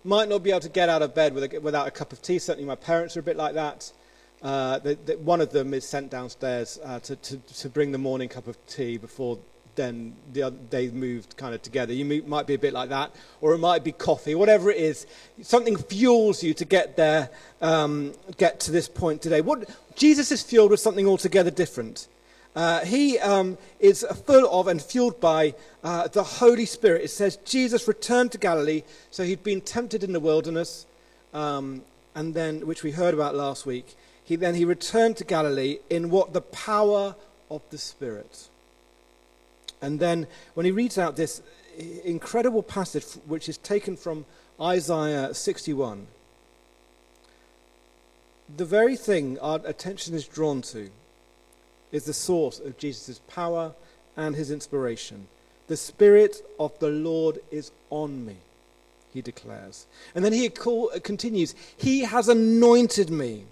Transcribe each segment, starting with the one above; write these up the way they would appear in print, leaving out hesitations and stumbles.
Might not be able to get out of bed without a cup of tea. Certainly my parents are a bit like that. One of them is sent downstairs to bring the morning cup of tea before then they moved kind of together. You might be a bit like that, or it might be coffee, whatever it is. Something fuels you to get there, get to this point today. Jesus is fueled with something altogether different. He is full of and fueled by the Holy Spirit. It says Jesus returned to Galilee, so he'd been tempted in the wilderness, and then, which we heard about last week. He returned to Galilee in the power of the Spirit. And then when he reads out this incredible passage, which is taken from Isaiah 61, the very thing our attention is drawn to is the source of Jesus' power and his inspiration. The Spirit of the Lord is on me, he declares. And then he continues, he has anointed me.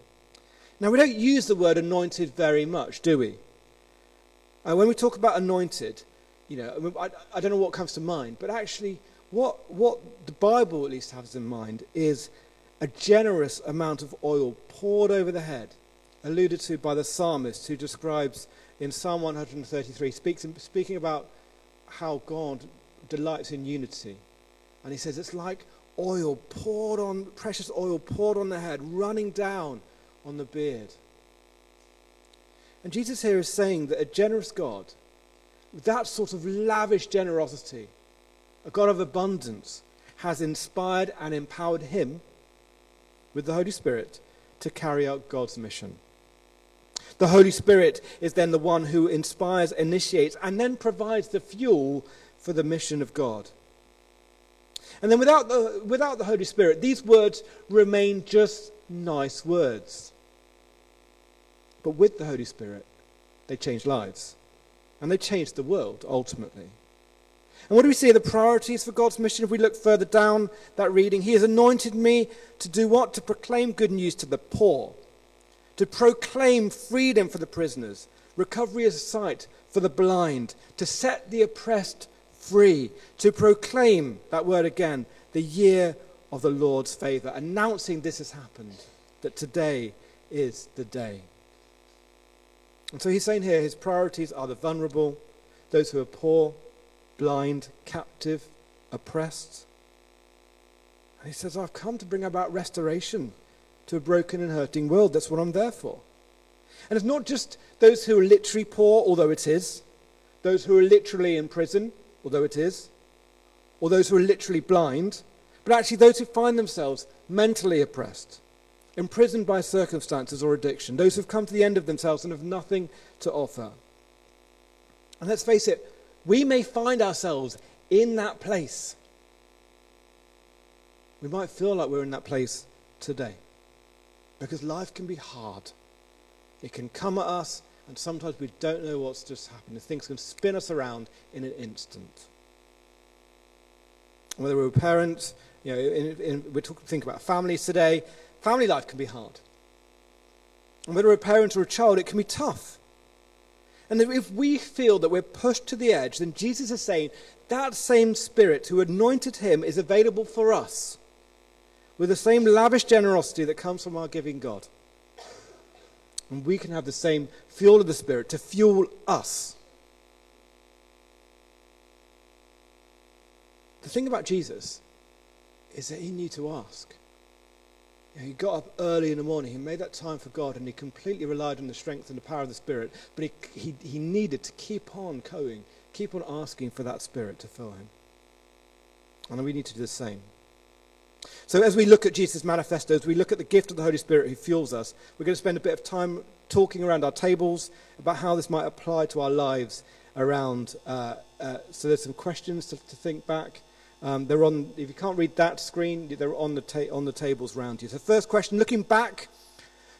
Now, we don't use the word anointed very much, do we? When we talk about anointed, I don't know what comes to mind, but actually what the Bible at least has in mind is a generous amount of oil poured over the head, alluded to by the psalmist who describes in Psalm 133, speaking about how God delights in unity. And he says it's like precious oil poured on the head, running down on the beard. And Jesus here is saying that a generous God, with that sort of lavish generosity, a God of abundance, has inspired and empowered him with the Holy Spirit to carry out God's mission. The Holy Spirit is then the one who inspires, initiates, and then provides the fuel for the mission of God. And then without the Holy Spirit, these words remain just nice words. But with the Holy Spirit, they change lives. And they change the world, ultimately. And what do we see are the priorities for God's mission? If we look further down that reading, he has anointed me to do what? To proclaim good news to the poor, to proclaim freedom for the prisoners, recovery of sight for the blind, to set the oppressed free, to proclaim, that word again, the year of the Lord's favor, announcing this has happened, that today is the day. And so he's saying here his priorities are the vulnerable, those who are poor, blind, captive, oppressed. And he says, I've come to bring about restoration to a broken and hurting world. That's what I'm there for. And it's not just those who are literally poor, although it is, those who are literally in prison, although it is, or those who are literally blind, but actually those who find themselves mentally oppressed, imprisoned by circumstances or addiction, those who've come to the end of themselves and have nothing to offer. And let's face it, we may find ourselves in that place. We might feel like we're in that place today, because life can be hard. It can come at us, and sometimes we don't know what's just happened. Things can spin us around in an instant. Whether we're parents, think about families today. Family life can be hard. And whether we're a parent or a child, it can be tough. And if we feel that we're pushed to the edge, then Jesus is saying that same Spirit who anointed him is available for us with the same lavish generosity that comes from our giving God. And we can have the same fuel of the Spirit to fuel us. The thing about Jesus is that he knew to ask. He got up early in the morning, he made that time for God, and he completely relied on the strength and the power of the Spirit. But he needed to keep on going, keep on asking for that Spirit to fill him. And we need to do the same. So as we look at Jesus' manifesto, as we look at the gift of the Holy Spirit who fuels us, we're going to spend a bit of time talking around our tables about how this might apply to our lives around. So there's some questions to think back. They're on. If you can't read that screen, they're on the tables around you. So first question, looking back,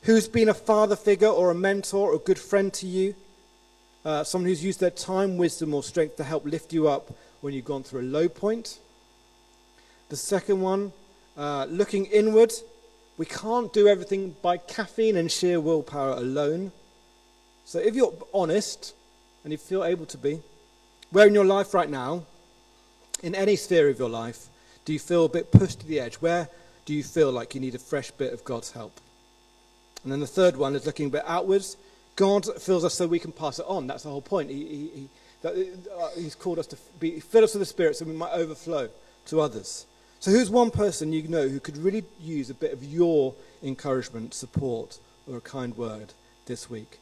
who's been a father figure or a mentor or a good friend to you? Someone who's used their time, wisdom or strength to help lift you up when you've gone through a low point. The second one, looking inward, we can't do everything by caffeine and sheer willpower alone. So if you're honest, and you feel able to be, where in your life right now, in any sphere of your life, Do you feel a bit pushed to the edge? Where do you feel like you need a fresh bit of God's help? And then the third one is looking a bit outwards. God fills us so we can pass it on. That's the whole point. He's called us to fill us with the Spirit so we might overflow to others. So who's one person you know who could really use a bit of your encouragement, support, or a kind word this week?